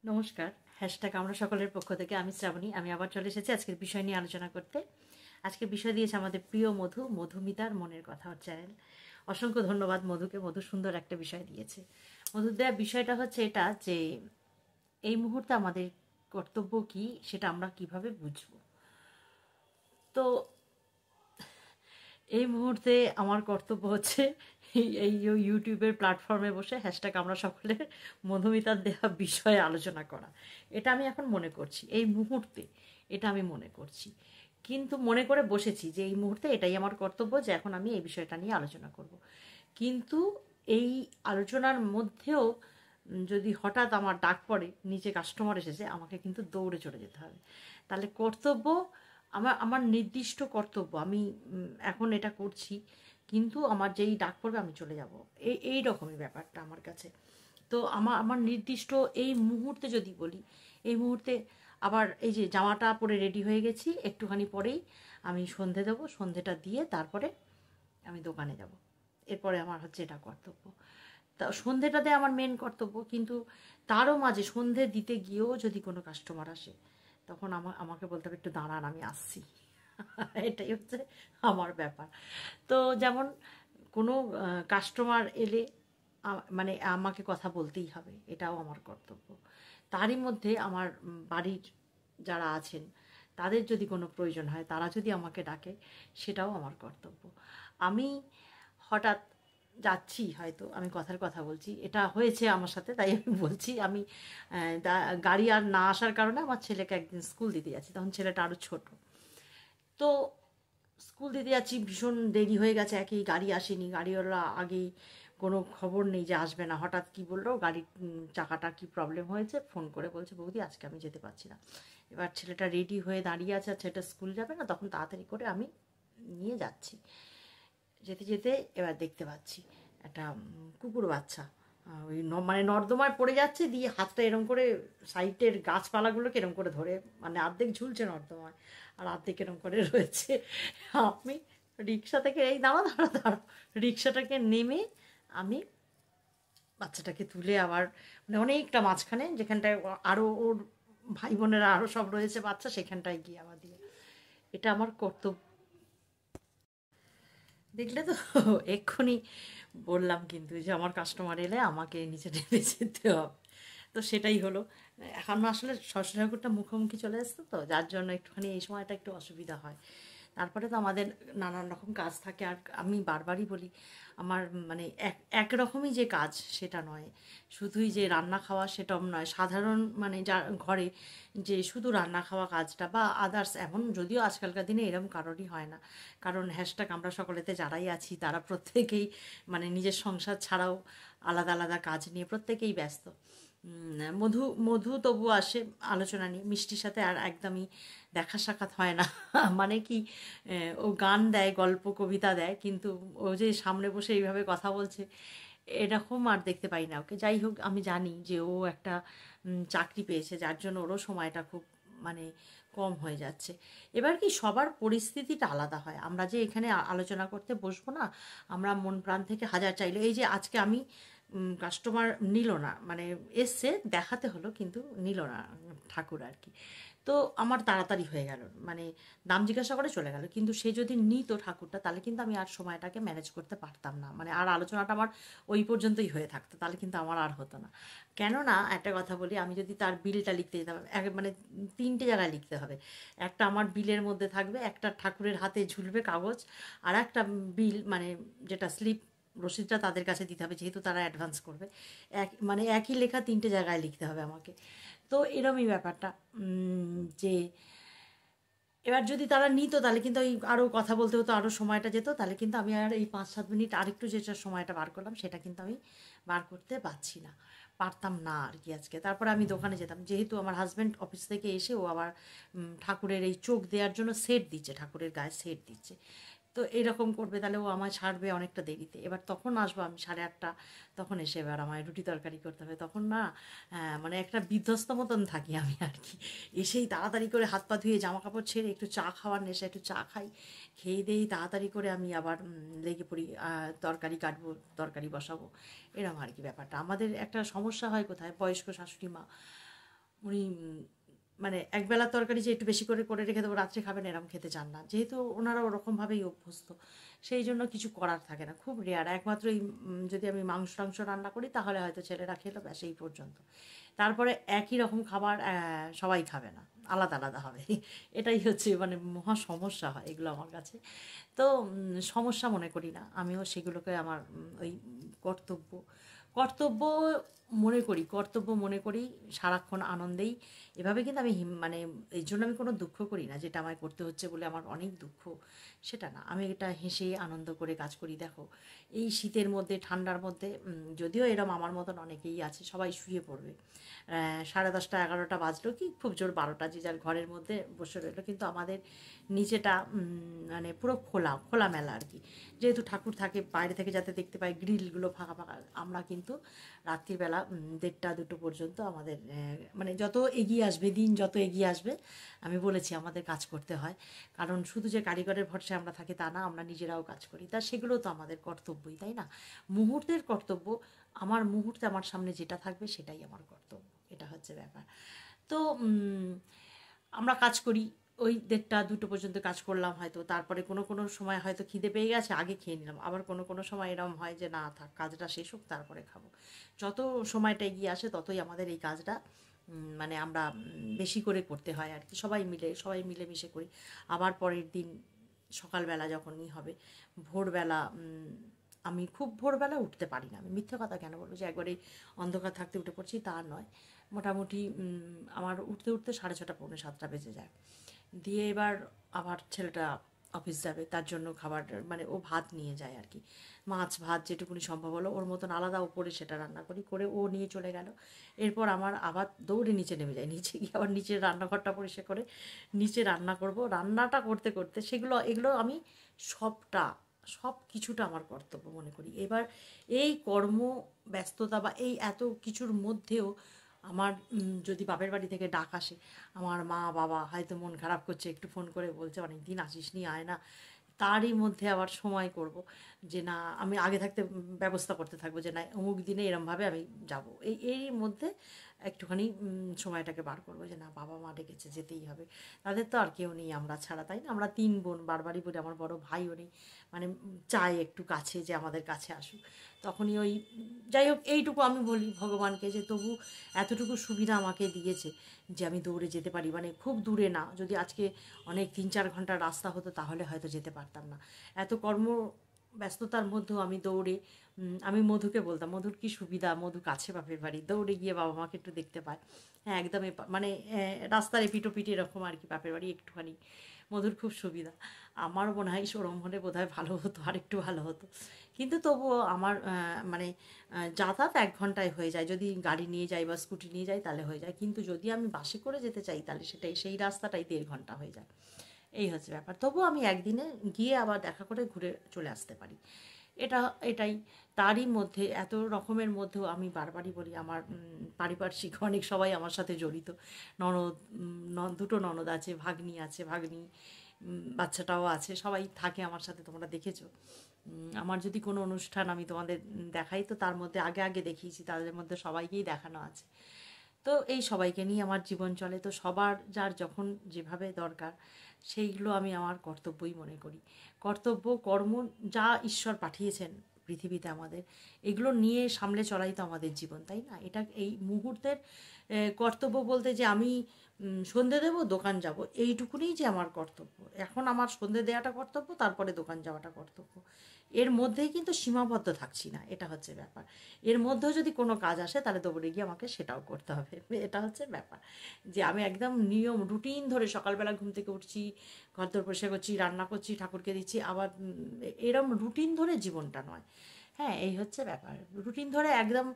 নমস্কার। হ্যাশট্যাগ আমরা সকলের পক্ষ থেকে আমি শ্রাবণী। আমি আবার চলে এসেছি আজকের বিষয় নিয়ে আলোচনা করতে। আজকের বিষয় দিয়েছে আমাদের প্রিয় মধুমিতার মনের কথা চ্যানেল। অসংখ্য ধন্যবাদ মধুকে। মধু সুন্দর একটা বিষয় দিয়েছে। মধুর দেওয়া বিষয়টা হচ্ছে এটা যে এই মুহূর্তে আমাদের কর্তব্য কি সেটা আমরা কিভাবে বুঝবো। তো এই মুহূর্তে আমার কর্তব্য হচ্ছে এই ইউটিউবের প্ল্যাটফর্মে বসে হ্যাশট্যাগ আমরা সকলের মধুমিতার দেওয়া বিষয়ে আলোচনা করা। এটা আমি এখন মনে করছি, এই মুহূর্তে এটা আমি মনে করছি, কিন্তু মনে করে বসেছি যে এই মুহূর্তে এটাই আমার কর্তব্য যে এখন আমি এই বিষয়টা নিয়ে আলোচনা করব। কিন্তু এই আলোচনার মধ্যেও যদি হঠাৎ আমার ডাক পড়ে, নিচে কাস্টমার এসেছে, আমাকে কিন্তু দৌড়ে চলে যেতে হবে। তাহলে কর্তব্য আমার আমার নির্দিষ্ট কর্তব্য, আমি এখন এটা করছি, কিন্তু আমার যেই ডাক পড়বে আমি চলে যাব। এই রকমই ব্যাপারটা আমার কাছে। তো আমার আমার নির্দিষ্ট এই মুহূর্তে যদি বলি, এই মুহূর্তে আবার এই যে জামাটা পরে রেডি হয়ে গেছি, একটুখানি পরেই আমি সন্ধে দেবো। সন্ধেটা দিয়ে তারপরে আমি দোকানে যাব। এরপরে আমার হচ্ছে এটা কর্তব্য। তা সন্ধেটাতে আমার মেন কর্তব্য, কিন্তু তারও মাঝে সন্ধে দিতে গিয়েও যদি কোনো কাস্টমার আসে, তখন আমাকে বলতে হবে একটু দাঁড়ান আমি আসছি। এটাই হচ্ছে আমার ব্যাপার। তো যেমন কোনো কাস্টমার এলে মানে আমাকে কথা বলতেই হবে, এটাও আমার কর্তব্য। তারই মধ্যে আমার বাড়ির যারা আছেন তাদের যদি কোনো প্রয়োজন হয়, তারা যদি আমাকে ডাকে, সেটাও আমার কর্তব্য। আমি হঠাৎ যাচ্ছি, হয়তো আমি কথার কথা বলছি, এটা হয়েছে আমার সাথে তাই আমি বলছি। আমি গাড়ি আর না আসার কারণে আমার ছেলেকে একদিন স্কুল দিতে যাচ্ছি, তখন ছেলেটা আরও ছোট। তো স্কুল দিতে যাচ্ছি, ভীষণ দেরি হয়ে গেছে, একই গাড়ি আসেনি, গাড়িওয়ালা আগেই কোনো খবর নেই যে আসবে না, হঠাৎ কি বললো গাড়ির চাকাটা কি প্রবলেম হয়েছে, ফোন করে বলছে বৌদি আজকে আমি যেতে পারছি না। এবার ছেলেটা রেডি হয়ে দাঁড়িয়ে আছে, আর ছেলেটা স্কুল যাবে না, তখন তাড়াতাড়ি করে আমি নিয়ে যাচ্ছি। যেতে যেতে এবার দেখতে পাচ্ছি একটা কুকুর বাচ্চা ওই মানে নর্দমায় পড়ে যাচ্ছে, দিয়ে হাতটা এরম করে সাইডের গাছপালাগুলোকে এরম করে ধরে, মানে অর্ধেক ঝুলছে নর্দমায় আর অর্ধেক এরম করে রয়েছে। আমি রিক্সা থেকে এই দাঁড়া দাঁড়া দাঁড়া রিক্সাটাকে নেমে আমি বাচ্চাটাকে তুলে আবার মানে অনেকটা মাঝখানে, যেখানটায় আরও ওর ভাই বোনেরা আরও সব রয়েছে বাচ্চা, সেখানটায় গিয়ে আবার দিয়ে, এটা আমার কর্তব্য। দেখলে তো, এক্ষুনি বললাম কিন্তু যে আমার কাস্টমার এলে আমাকে নিচে নেমে যেতে হবে। তো সেটাই হলো। এখন আসলে শ্বশুর ঠাকুরটা মুখোমুখি চলে আসতো, তো যার জন্য একটুখানি এই সময়টা একটু অসুবিধা হয়। তারপরে তো আমাদের নানান রকম কাজ থাকে, আর আমি বারবারই বলি আমার মানে একরকমই যে কাজ সেটা নয়, শুধুই যে রান্না খাওয়া সেটাও নয়, সাধারণ মানে যা ঘরে যে শুধু রান্না খাওয়া কাজটা বা আদার্স, এমন যদিও আজকালকার দিনে এরকম কারোরই হয় না, কারণ হ্যাশট্যাগ আমরা সকলেতে যারাই আছি তারা প্রত্যেকেই মানে নিজের সংসার ছাড়াও আলাদা আলাদা কাজ নিয়ে প্রত্যেকেই ব্যস্ত। মধু মধু তবু আসে আলোচনা নিয়ে, মিষ্টির সাথে আর একদমই দেখা সাক্ষাৎ হয় না। মানে কি, ও গান দেয়, গল্প কবিতা দেয়, কিন্তু ও যে সামনে বসে এইভাবে কথা বলছে এরকম আর দেখতে পাই না ওকে। যাই হোক, আমি জানি যে ও একটা চাকরি পেয়েছে, যার জন্য ওরও সময়টা খুব মানে কম হয়ে যাচ্ছে। এবার কি সবার পরিস্থিতিটা আলাদা হয়, আমরা যে এখানে আলোচনা করতে বসবো না, আমরা মন প্রাণ থেকে হাজার চাইলে, এই যে আজকে আমি কাস্টমার নিল না, মানে এসছে দেখাতে হলো কিন্তু নিল না ঠাকুর আর কি। তো আমার তাড়াতাড়ি হয়ে গেল, মানে দাম জিজ্ঞাসা করে চলে গেল, কিন্তু সে যদি নিত ঠাকুরটা তাহলে কিন্তু আমি আর সময়টাকে ম্যানেজ করতে পারতাম না, মানে আর আলোচনাটা আমার ওই পর্যন্তই হয়ে থাকতো, তাহলে কিন্তু আমার আর হতো না। কেননা একটা কথা বলি, আমি যদি তার বিলটা লিখতে যেতাম, মানে তিনটে জায়গায় লিখতে হবে। একটা আমার বিলের মধ্যে থাকবে, একটা ঠাকুরের হাতে ঝুলবে কাগজ, আর একটা বিল মানে যেটা স্লিপ রসিদটা তাদের কাছে দিতে হবে, যেহেতু তারা অ্যাডভান্স করবে। মানে একই লেখা তিনটে জায়গায় লিখতে হবে আমাকে। তো এরমই ব্যাপারটা, যে এবার যদি তারা নিত তাহলে কিন্তু ওই আরও কথা বলতে হতো, আরও সময়টা যেত, তাহলে কিন্তু আমি আর এই 5-7 মিনিট আরেকটু যেটা সময়টা বার করলাম সেটা কিন্তু আমি বার করতে পারছি না, পারতাম না আর কি আজকে। তারপরে আমি দোকানে যেতাম, যেহেতু আমার হাজব্যান্ড অফিস থেকে এসে ও আবার ঠাকুরের এই চোখ দেওয়ার জন্য সেট দিচ্ছে, ঠাকুরের গায়ে সেট দিচ্ছে, তো এরকম করবে, তাহলে ও আমায় ছাড়বে অনেকটা দেরিতে। এবার তখন আসবো আমি 8:30, তখন এসে এবার আমায় রুটি তরকারি করতে হবে, তখন না মানে একটা বিধ্বস্ত মতন থাকি আমি আর কি। এসেই তাড়াতাড়ি করে হাত পা ধুয়ে জামা কাপড় ছেড়ে একটু চা খাওয়ার নেশা, একটু চা খাই, খেয়ে দিয়েই তাড়াতাড়ি করে আমি আবার লেগে পড়ি, তরকারি কাটবো, তরকারি বসাবো, এরম আর কি ব্যাপারটা। আমাদের একটা সমস্যা হয় কোথায়, বয়স্ক শাশুড়ি মা, উনি মানে একবেলা তরকারি যে একটু বেশি করে করে রেখে দেবো রাত্রে খাবেন এরম খেতে চান না, যেহেতু ওনারা ওরকমভাবেই অভ্যস্ত, সেই জন্য কিছু করার থাকে না, খুব রেয়ার। একমাত্র এই যদি আমি মাংস টাংস রান্না করি তাহলে হয়তো ছেলেরা খেলো, ব্যাস এই পর্যন্ত। তারপরে একই রকম খাবার সবাই খাবে না, আলাদা আলাদা হবে। এটাই হচ্ছে মানে মহা সমস্যা হয় এগুলো আমার কাছে। তো সমস্যা মনে করি না, আমিও সেগুলোকে আমার ওই কর্তব্য কর্তব্য কর্তব্য মনে করি সারাক্ষণ আনন্দেই। এভাবে কিন্তু আমি মানে এই জন্য আমি কোনো দুঃখ করি না যেটা আমায় করতে হচ্ছে বলে আমার অনেক দুঃখ, সেটা না। আমি এটা হেসে আনন্দ করে কাজ করি। দেখো এই শীতের মধ্যে ঠান্ডার মধ্যে যদিও এরম আমার মতন অনেকেই আছে, সবাই শুয়ে পড়বে 10:30 11টা বাজলো কি খুব জোর 12টা, যে যার ঘরের মধ্যে বসে রইলো, কিন্তু আমাদের নিচেটা মানে পুরো খোলা খোলামেলা আর কি, যেহেতু ঠাকুর থাকে বাইরে থেকে যাতে দেখতে পাই, গ্রিলগুলো ফাঁকা ফাঁকা। আমরা কিন্তু রাত্রিবেলা 1:30 2টো পর্যন্ত আমাদের মানে যত এগিয়ে আসবে দিন, যত এগিয়ে আসবে আমি বলেছি আমাদের কাজ করতে হয়, কারণ শুধু যে কারিগরের ভরসায় আমরা থাকি তা না, আমরা নিজেরাও কাজ করি, তা সেগুলো তো আমাদের কর্তব্যই, তাই না? মুহূর্তের কর্তব্য, আমার মুহূর্তে আমার সামনে যেটা থাকবে সেটাই আমার কর্তব্য, এটা হচ্ছে ব্যাপার। তো আমরা কাজ করি ওই 1:30 2টো পর্যন্ত কাজ করলাম হয়তো, তারপরে কোনো কোনো সময় হয়তো খিদে পেয়ে গেছে আগে খেয়ে নিলাম, আবার কোনো কোনো সময় এরকম হয় যে না থাক কাজটা শেষ হোক তারপরে খাবো। যত সময়টা এগিয়ে আসে ততই আমাদের এই কাজটা মানে আমরা বেশি করে করতে হয় আর কি, সবাই মিলেমিশে করি। আবার পরের দিন সকালবেলা যখনই হবে ভোরবেলা, আমি খুব ভোরবেলা উঠতে পারি না, আমি মিথ্যে কথা কেন বলবো যে একবারে অন্ধকার থাকতে উঠে পড়ছি তা নয়। মোটামুটি আমার উঠতে উঠতে 6:30 6:45 বেজে যায়। দিয়ে এবার আবার ছেলেটা অফিস যাবে, তার জন্য খাবার মানে ও ভাত নিয়ে যায় আর কি, মাছ ভাত যেটুকুনি সম্ভব হলো ওর মতন আলাদা ওপরে সেটা রান্না করি, করে ও নিয়ে চলে গেল। এরপর আমার আবার দৌড়ে নিচে নেমে যায়, নিচে গিয়ে আবার নিচের রান্নাঘরটা পরিষ্কার করে নিচে রান্না করব। রান্নাটা করতে করতে এগুলো আমি সবটা সব কিছুটা আমার কর্তব্য মনে করি। এবার এই কর্ম ব্যস্ততা বা এই এত কিছুর মধ্যেও আমার যদি বাপের বাড়ি থেকে ডাক আসে, আমার মা বাবা হয়তো মন খারাপ করছে, একটু ফোন করে বলছে অনেক দিন আসিস নি, আয় না, তারই মধ্যে আবার সময় করব যে না আমি আগে থাকতে ব্যবস্থা করতে থাকবো যে না অমুক দিনে এরমভাবে আমি যাব, এর মধ্যে একটুখানি সময়টাকে বার করবো যে না বাবা মা ডেকেছে যেতেই হবে, তাদের তো আর কেউ নেই আমরা ছাড়া, তাই না? আমরা 3 বোন, বারবারই বলি আমার বড় ভাইও নেই, মানে চাই একটু কাছে যে আমাদের কাছে আসুক। তখনই ওই যাই হোক এইটুকু আমি বলি ভগবানকে যে তবু এতটুকু সুবিধা আমাকে দিয়েছে যে আমি দৌড়ে যেতে পারি, মানে খুব দূরে না, যদি আজকে অনেক 3 4 ঘন্টার রাস্তা হতো তাহলে হয়তো যেতে পারতাম না। এত ব্যস্ততার মধ্যেও আমি দৌড়ে আমি মধুকে বলতাম মধুর কি সুবিধা, মধু কাছে বাপের বাড়ি, দৌড়ে গিয়ে বাবা মাকে একটু দেখতে পায়। হ্যাঁ একদম মানে রাস্তার এপিটোপিটি এরকম আর কি, বাপের বাড়ি একটুখানি, মধুর খুব সুবিধা। আমারও মনে হয় ওরম হলে বোধহয় ভালো হতো, আর একটু ভালো হতো। কিন্তু তবুও আমার মানে যাতায়াত 1 ঘন্টায় হয়ে যায়, যদি গাড়ি নিয়ে যাই বা স্কুটি নিয়ে যাই তাহলে হয়ে যায়, কিন্তু যদি আমি বাসে করে যেতে চাই তাহলে সেই রাস্তাটাই 1.5 ঘন্টা হয়ে যায়। এই হচ্ছে ব্যাপার, তবুও আমি একদিনে গিয়ে আবার দেখা করে ঘুরে চলে আসতে পারি। এটা এটাই তারই মধ্যে এত রকমের মধ্যেও আমি বারবারই বলি আমার পারিপার্শ্বিক অনেক সবাই আমার সাথে জড়িত। ননদ 2টো ননদ আছে, ভাগ্নি আছে, ভাগ্নি বাচ্চাটাও আছে, সবাই থাকে আমার সাথে, তোমরা দেখেছো। আমার যদি কোনো অনুষ্ঠান আমি তোমাদের দেখাই তো তার মধ্যে আগে আগে দেখিয়েছি, তাদের মধ্যে সবাইকেই দেখানো আছে। তো এই সবাইকে নিয়ে আমার জীবন চলে, তো সবার যার যখন যেভাবে দরকার সেইগুলো আমি আমার কর্তব্যই মনে করি। কর্তব্য কর্ম যা ঈশ্বর পাঠিয়েছেন পৃথিবীতে আমাদের, এগুলো নিয়ে সামলে চলাই তো আমাদের জীবন, তাই না? এটা এই মুহূর্তের কর্তব্য বলতে যে আমি সন্ধে দেবো দোকান যাব, এইটুকুনিই যে আমার কর্তব্য। এখন আমার সন্ধে দেওয়াটা কর্তব্য, তারপরে দোকান যাওয়াটা কর্তব্য, এর মধ্যেই কিন্তু সীমাবদ্ধ থাকছি না, এটা হচ্ছে ব্যাপার। এর মধ্যেও যদি কোনো কাজ আসে তাহলে দৌড়ে গিয়ে আমাকে সেটাও করতে হবে, এটা হচ্ছে ব্যাপার। যে আমি একদম নিয়ম রুটিন ধরে সকালবেলা ঘুম থেকে উঠছি, ঘরদোর পরিষ্কার করছি, রান্না করছি, ঠাকুরকে দিচ্ছি, আবার এরম রুটিন ধরে জীবনটা নয়। হ্যাঁ এই হচ্ছে ব্যাপার, রুটিন ধরে একদম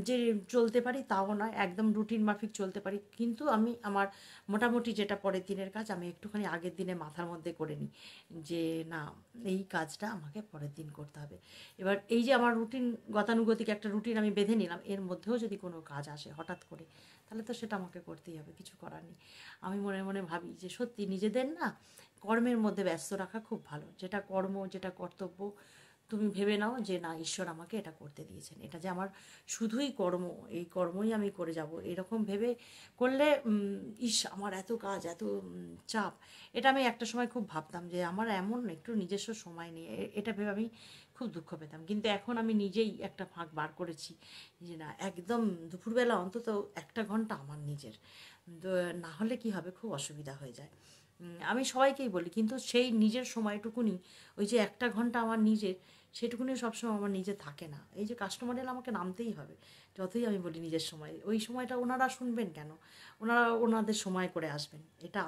যে চলতে পারি তাও নয়, একদম রুটিন মাফিক চলতে পারি, কিন্তু আমি আমার মোটামুটি যেটা পরের দিনের কাজ আমি একটুখানি আগের দিনে মাথার মধ্যে করে নিই যে না এই কাজটা আমাকে পরের দিন করতে হবে। এবার এই যে আমার রুটিন, গতানুগতিক একটা রুটিন আমি বেঁধে নিলাম, এর মধ্যেও যদি কোনো কাজ আসে হঠাৎ করে তাহলে তো সেটা আমাকে করতেই হবে, কিছু করার নেই। আমি মনে মনে ভাবি যে সত্যি নিজেদের না কর্মের মধ্যে ব্যস্ত রাখা খুব ভালো, যেটা কর্ম যেটা কর্তব্য তুমি ভেবে নাও যে না, ঈশ্বর আমাকে এটা করতে দিয়েছেন, এটা যে আমার শুধুই কর্ম, এই কর্মই আমি করে যাব, এরকম ভেবে করলে আমার এত কাজ, এত চাপ। এটা আমি একটা সময় খুব ভাবতাম যে আমার এমন একটু নিজস্ব সময় নেই, এটা ভেবে আমি খুব দুঃখ পেতাম। কিন্তু এখন আমি নিজেই একটা ফাঁক বার করেছি যে না, একদম দুপুরবেলা অন্তত 1 ঘন্টা আমার নিজের। তো না হলে কি হবে, খুব অসুবিধা হয়ে যায়। আমি সবাইকেই বলি, কিন্তু সেই নিজের সময়টুকুনি, ওই যে 1 ঘন্টা আমার নিজের, সেটুকুনি সবসময় আমার নিজে থাকে না। এই যে কাস্টমার এলে আমাকে নামতেই হবে, যতই আমি বলি নিজের সময়, ওই সময়টা ওনারা শুনবেন কেন? ওনারা ওনাদের সময় করে আসবেন, এটা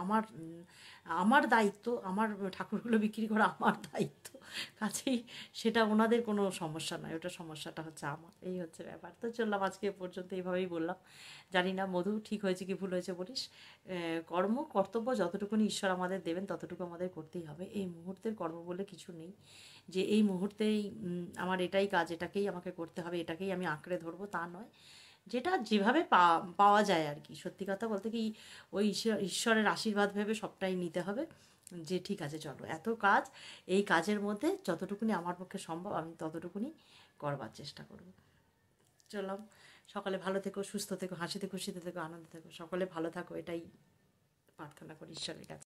আমার দায়িত্ব, আমার ঠাকুরগুলো বিক্রি করা আমার দায়িত্ব। কাছেই সেটা ওনাদের কোনো সমস্যা নয়, ওটা সমস্যাটা হচ্ছে আমার। এই হচ্ছে ব্যাপার। তো চললাম আজকে এ পর্যন্ত, এইভাবেই বললাম। জানি না মধু, ঠিক হয়েছে কি ভুল হয়েছে বলিস। কর্ম কর্তব্য যতটুকুনি ঈশ্বর আমাদের দেবেন ততটুকু আমাদের করতেই হবে। এই মুহূর্তের কর্ম বলে কিছু নেই যে এই মুহূর্তেই আমার এটাই কাজ, এটাকেই আমাকে করতে হবে, এটাকেই আমি আঁকড়ে ধরবো, তা নয়। যেটা যেভাবে পাওয়া যায় আর কি। সত্যি কথা বলতে কি, ওই ঈশ্বরের আশীর্বাদ ভেবে সবটাই নিতে হবে, যে ঠিক আছে চলো এত কাজ, এই কাজের মধ্যে যতটুকুনি আমার পক্ষে সম্ভব আমি ততটুকুনি করবার চেষ্টা করব। চললাম। সকালে ভালো থেকো, সুস্থ থেকো, হাসিতে খুশিতে থেকো, আনন্দে থেকো, সকলে ভালো থাকো, এটাই প্রার্থনা করি ঈশ্বরের কাছে।